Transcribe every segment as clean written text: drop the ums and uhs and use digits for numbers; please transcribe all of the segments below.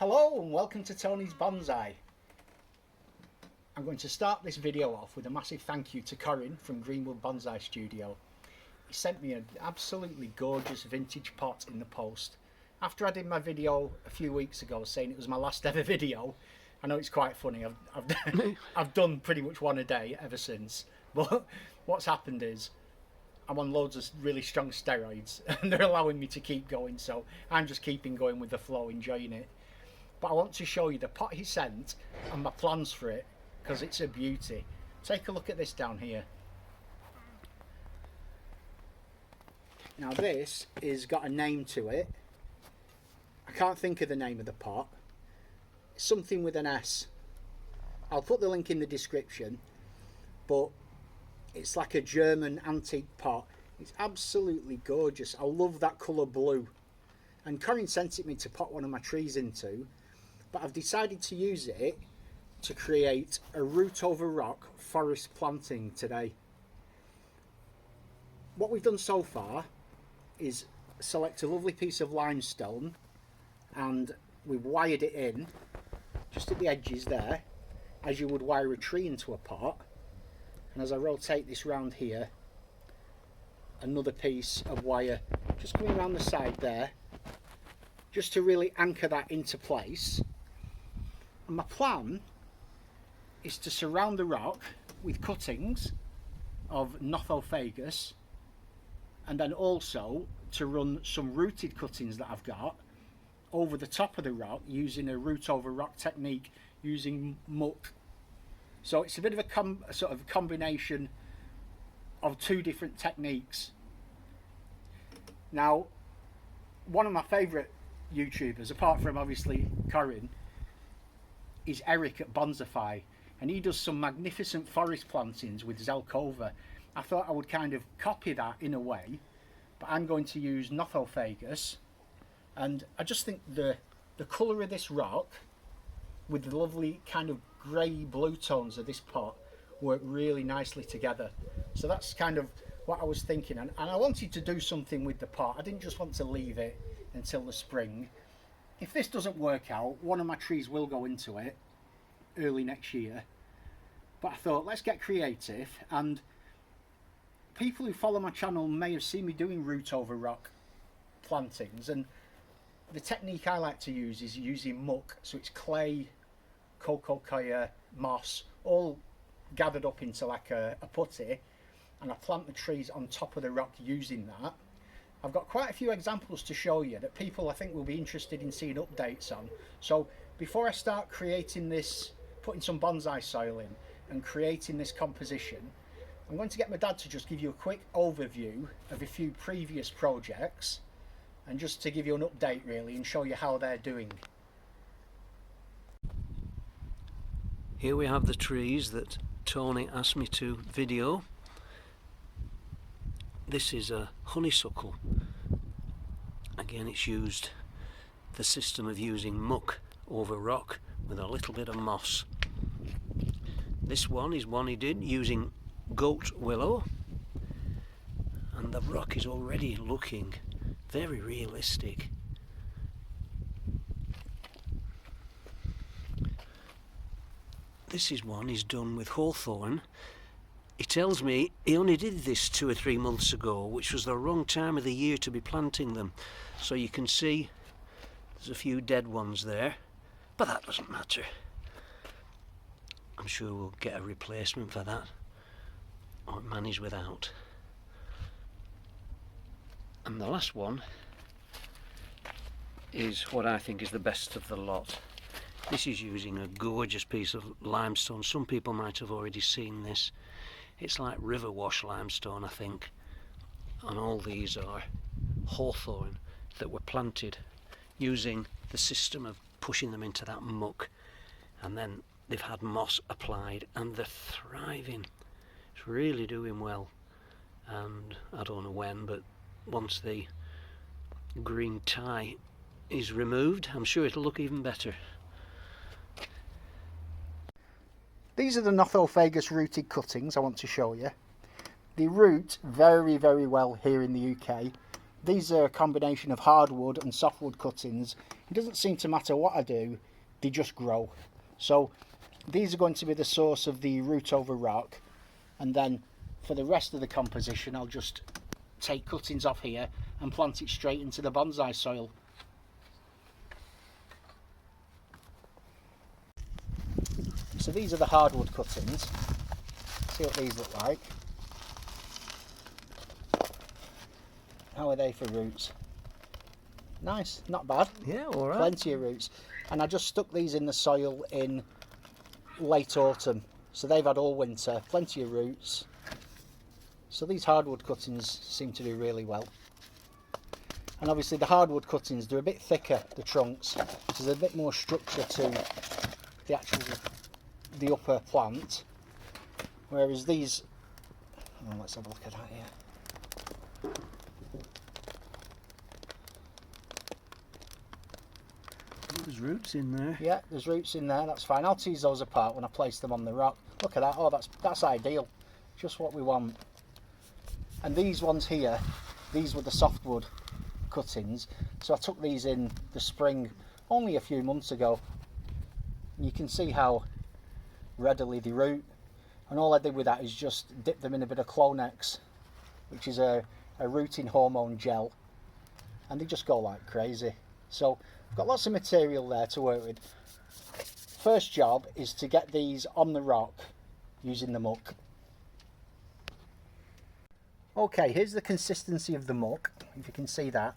Hello and welcome to Tony's Bonsai. I'm going to start this video off with a massive thank you to Corin from Greenwood Bonsai Studio. He sent me an absolutely gorgeous vintage pot in the post. After I did my video a few weeks ago saying it was my last ever video, I know it's quite funny, I've done pretty much one a day ever since, but what's happened is I'm on loads of really strong steroids and they're allowing me to keep going, so I'm just keeping going with the flow, enjoying it. But I want to show you the pot he sent and my plans for it because it's a beauty. Take a look at this down here. Now this has got a name to it. I can't think of the name of the pot. It's something with an S. I'll put the link in the description, but it's like a German antique pot. It's absolutely gorgeous. I love that colour blue. And Corin sent it me to pot one of my trees into, but I've decided to use it to create a root over rock forest planting today. What we've done so far is select a lovely piece of limestone and we've wired it in just at the edges there as you would wire a tree into a pot. And as I rotate this round here, another piece of wire just coming around the side there just to really anchor that into place. And my plan is to surround the rock with cuttings of nothofagus and then also to run some rooted cuttings that I've got over the top of the rock using a root over rock technique using Mulk. So it's a bit of a sort of combination of two different techniques. Now, one of my favourite YouTubers, apart from obviously Corin, is Eric at Bonsai, and he does some magnificent forest plantings with Zelkova. I thought I would kind of copy that in a way, but I'm going to use nothofagus, and I just think the colour of this rock with the lovely kind of grey blue tones of this pot work really nicely together. So that's kind of what I was thinking, and I wanted to do something with the pot. I didn't just want to leave it until the spring. If this doesn't work out, one of my trees will go into it early next year. But I thought, let's get creative, and people who follow my channel may have seen me doing root over rock plantings, and the technique I like to use is using muck. So it's clay, cocoa coir, moss, all gathered up into like a putty, and I plant the trees on top of the rock using that. I've got quite a few examples to show you that people I think will be interested in seeing updates on. So before I start creating this, putting some bonsai soil in and creating this composition, I'm going to get my dad to just give you a quick overview of a few previous projects and just to give you an update really and show you how they're doing. Here we have the trees that Tony asked me to video. This is a honeysuckle. Again, it's used the system of using muck over rock with a little bit of moss. This one is one he did using goat willow, and the rock is already looking very realistic. This is one he's done with hawthorn. He tells me he only did this 2 or 3 months ago, which was the wrong time of the year to be planting them. So you can see there's a few dead ones there, but that doesn't matter. I'm sure we'll get a replacement for that, or manage without. And the last one is what I think is the best of the lot. This is using a gorgeous piece of limestone. Some people might have already seen this. It's like river wash limestone, I think, and all these are hawthorn that were planted using the system of pushing them into that muck, and then they've had moss applied and they're thriving. It's really doing well, and I don't know when, but once the green tie is removed, I'm sure it'll look even better. These are the nothofagus rooted cuttings I want to show you. They root very, very well here in the UK. these are a combination of hardwood and softwood cuttings. It doesn't seem to matter what I do, they just grow. So these are going to be the source of the root over rock, and then for the rest of the composition I'll just take cuttings off here and plant it straight into the bonsai soil. So these are the hardwood cuttings. See what these look like. How are they for roots? Nice, not bad. Yeah, all right. Plenty of roots. And I just stuck these in the soil in late autumn, so they've had all winter, plenty of roots. So these hardwood cuttings seem to do really well. And obviously the hardwood cuttings, they're a bit thicker, the trunks, so there's a bit more structure to the upper plant, whereas these, oh, let's have a look at that here. There's roots in there. Yeah, there's roots in there, that's fine. I'll tease those apart when I place them on the rock. Look at that, oh, that's ideal. Just what we want. And these ones here, these were the softwood cuttings. So I took these in the spring, only a few months ago. And you can see how readily they root. And all I did with that is just dip them in a bit of Clonex, which is a rooting hormone gel. And they just go like crazy. So I've got lots of material there to work with. First job is to get these on the rock using the muck. Okay, here's the consistency of the muck, if you can see that.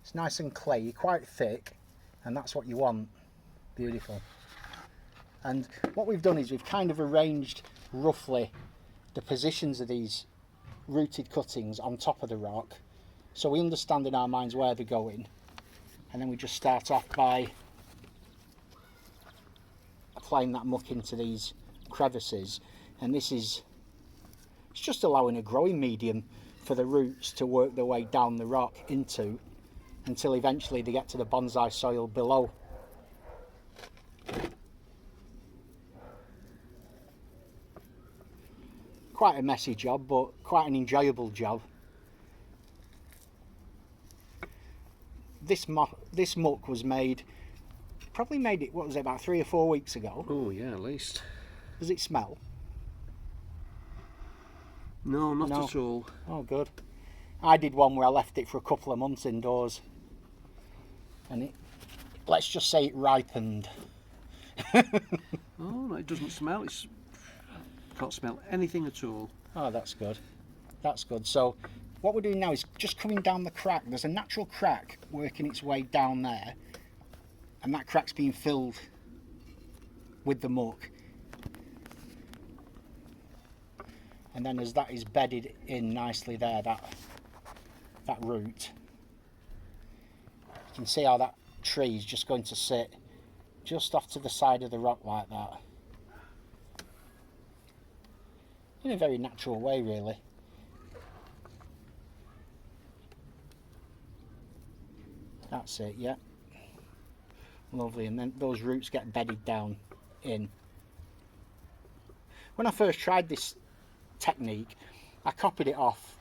It's nice and clayey, quite thick, and that's what you want. Beautiful. And what we've done is we've kind of arranged roughly the positions of these rooted cuttings on top of the rock, so we understand in our minds where they're going. And then we just start off by applying that muck into these crevices, and this is, it's just allowing a growing medium for the roots to work their way down the rock into, until eventually they get to the bonsai soil below. Quite a messy job, but quite an enjoyable job. This muck was made, probably made it, what was it, about 3 or 4 weeks ago? Oh yeah, at least. Does it smell? No, not No. at all. Oh, good. I did one where I left it for a couple of months indoors, and it, let's just say it ripened. Oh no, it doesn't smell. It's can't smell anything at all. Oh, that's good. That's good. So what we're doing now is just coming down the crack. There's a natural crack working its way down there, and that crack's being filled with the muck. And then as that is bedded in nicely there, that root, you can see how that tree is just going to sit just off to the side of the rock like that, in a very natural way, really. That's it, yeah. Lovely. And then those roots get bedded down in. When I first tried this technique, I copied it off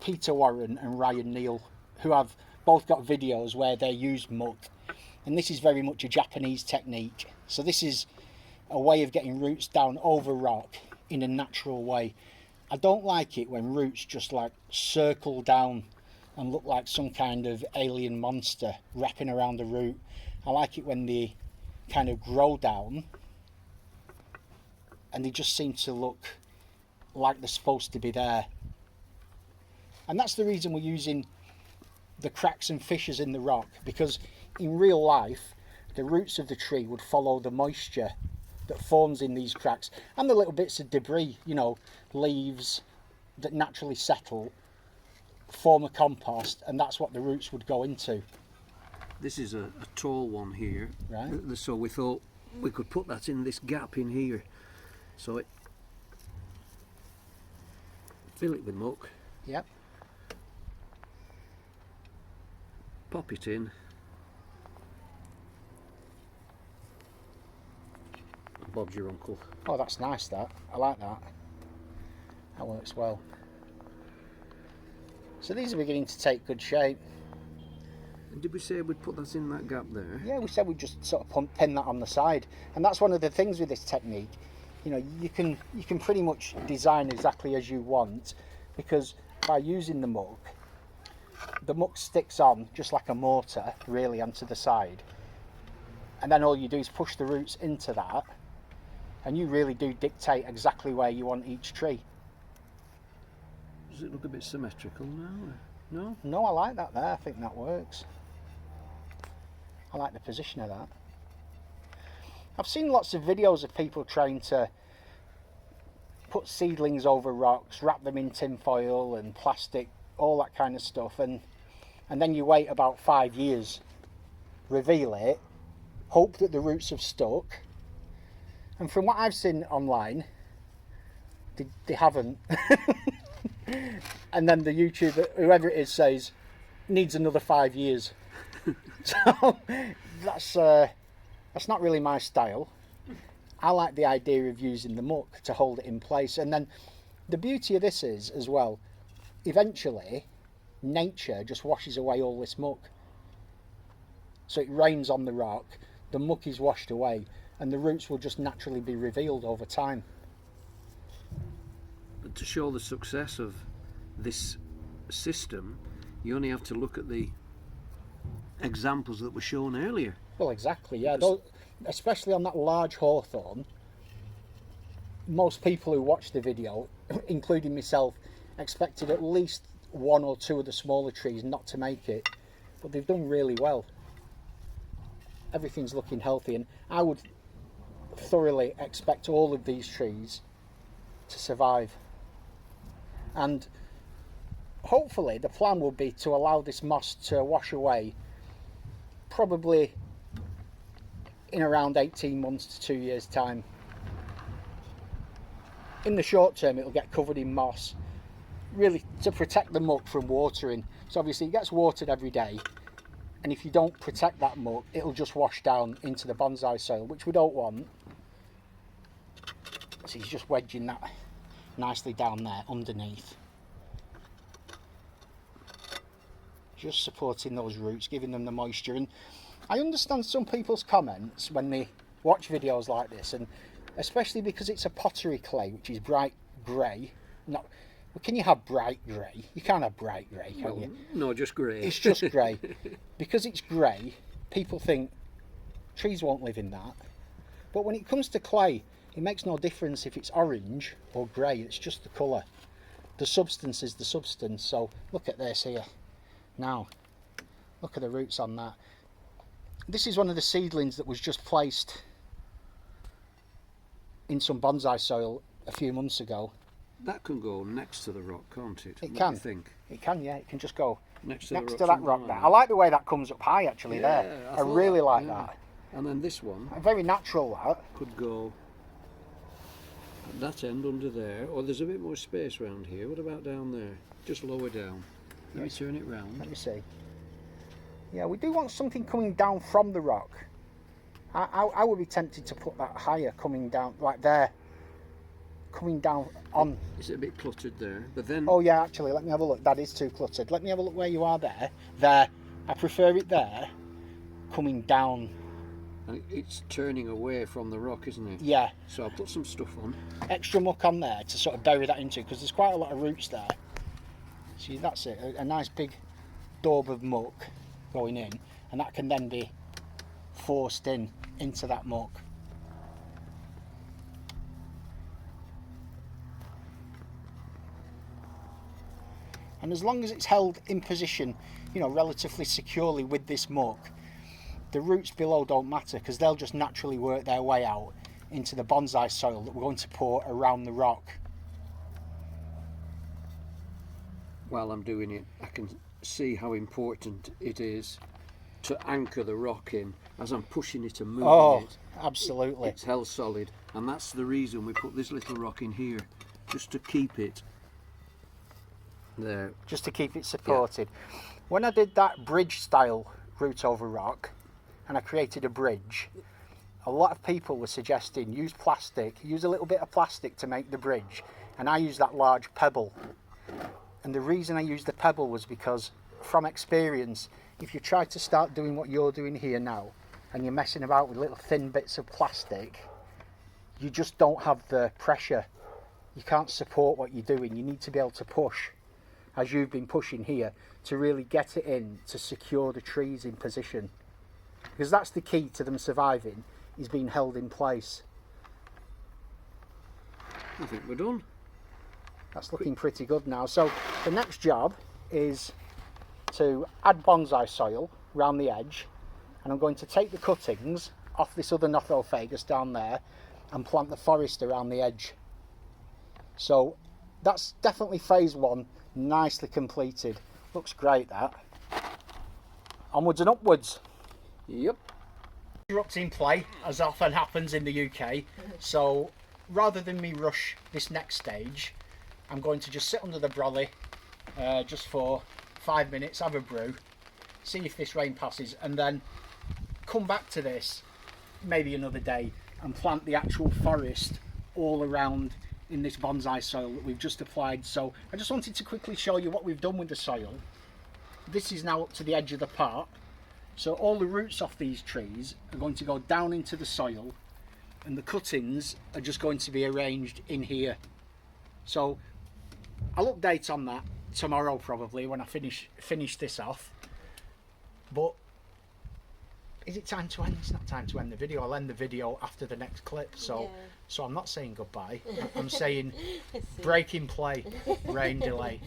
Peter Warren and Ryan Neal, who have both got videos where they use muck, and this is very much a Japanese technique. So this is a way of getting roots down over rock in a natural way. I don't like it when roots just like circle down and look like some kind of alien monster wrapping around the root. I like it when they kind of grow down and they just seem to look like they're supposed to be there. And that's the reason we're using the cracks and fissures in the rock, because in real life the roots of the tree would follow the moisture that forms in these cracks and the little bits of debris, you know, leaves that naturally settle, form a compost, and that's what the roots would go into. This is a tall one here, Right. So we thought we could put that in this gap in here. So fill it with muck, Yep. pop it in, and Bob's your uncle. Oh, that's nice, that. I like that. That works well. So these are beginning to take good shape. And did we say we'd put that in that gap there? Yeah, we said we'd just sort of pin that on the side, and that's one of the things with this technique. You know, you can pretty much design exactly as you want, because by using the muck sticks on just like a mortar really onto the side, and then all you do is push the roots into that, and you really do dictate exactly where you want each tree. Does it look a bit symmetrical now? No? No, I like that there. I think that works. I like the position of that. I've seen lots of videos of people trying to put seedlings over rocks, wrap them in tin foil and plastic, all that kind of stuff, and then you wait about 5 years, reveal it, hope that the roots have stuck, and from what I've seen online, they haven't. And then the YouTuber, whoever it is, says needs another 5 years. So that's not really my style. I like the idea of using the muck to hold it in place, and then the beauty of this is as well, eventually nature just washes away all this muck. So it rains on the rock, the muck is washed away, and the roots will just naturally be revealed over time. But to show the success of this system, you only have to look at the examples that were shown earlier. Well, exactly, yeah. Especially on that large hawthorn, most people who watched the video, including myself, expected at least 1 or 2 of the smaller trees not to make it, but they've done really well. Everything's looking healthy, and I would thoroughly expect all of these trees to survive. And hopefully the plan will be to allow this moss to wash away probably in around 18 months to 2 years time. In the short term it'll get covered in moss, really to protect the muck from watering. So obviously it gets watered every day, and if you don't protect that muck it'll just wash down into the bonsai soil, which we don't want. So he's just wedging that nicely down there underneath, just supporting those roots, giving them the moisture. And I understand some people's comments when they watch videos like this, and especially because it's a pottery clay which is bright grey. Not, well, can you have bright grey? You can't have bright grey, can you? No, just grey. It's just grey. Because it's grey, people think trees won't live in that. But when it comes to clay, it makes no difference if it's orange or grey, it's just the colour. The substance is the substance. So look at this here. Now, look at the roots on that. This is one of the seedlings that was just placed in some bonsai soil a few months ago. That can go next to the rock, can't it? It What can. do you think? It can, yeah. It can just go Next to next the to rock, that rock something there. like I like the way that comes up high actually that. there. Yeah, I thought really that, like yeah. that. And then this one Very natural that. could go at that end under there, or there's a bit more space around here. What about down there? Just lower down. Let me turn it round. Let me see. Yeah, we do want something coming down from the rock. I would be tempted to put that higher, coming down, like there. Coming down on. Is it a bit cluttered there? But then. Oh yeah, actually, let me have a look. That is too cluttered. Let me have a look where you are there. There. I prefer it there. Coming down. And it's turning away from the rock, isn't it? Yeah. So I'll put some stuff on. Extra muck on there to sort of bury that into, because there's quite a lot of roots there. See, that's it. A nice big daub of muck going in, and that can then be forced into that muck. And as long as it's held in position, you know, relatively securely with this muck, the roots below don't matter, because they'll just naturally work their way out into the bonsai soil that we're going to pour around the rock. While I'm doing it, I can see how important it is to anchor the rock in as I'm pushing it and moving it. Absolutely. It's held solid, and that's the reason we put this little rock in here, just to keep it there. Just to keep it supported. Yeah. When I did that bridge style root over rock, and I created a bridge, a lot of people were suggesting use plastic, use a little bit of plastic to make the bridge, and I use that large pebble. And the reason I used the pebble was because, from experience, if you try to start doing what you're doing here now, and you're messing about with little thin bits of plastic, you just don't have the pressure. You can't support what you're doing. You need to be able to push, as you've been pushing here, to really get it in, to secure the trees in position. Because that's the key to them surviving, is being held in place. I think we're done. That's looking pretty good now. So the next job is to add bonsai soil around the edge, and I'm going to take the cuttings off this other nothofagus down there and plant the forest around the edge. So that's definitely phase one, nicely completed. Looks great, that. Onwards and upwards. Yep. Interrupting play, as often happens in the UK, so rather than me rush this next stage, I'm going to just sit under the brolly just for 5 minutes, have a brew, see if this rain passes, and then come back to this maybe another day and plant the actual forest all around in this bonsai soil that we've just applied. So I just wanted to quickly show you what we've done with the soil. This is now up to the edge of the pot, so all the roots off these trees are going to go down into the soil, and the cuttings are just going to be arranged in here. So I'll update on that tomorrow, probably, when I finish this off. But is it time to end? It's not time to end the video. I'll end the video after the next clip. So Yeah. so I'm not saying goodbye. I'm saying break in play, rain delay.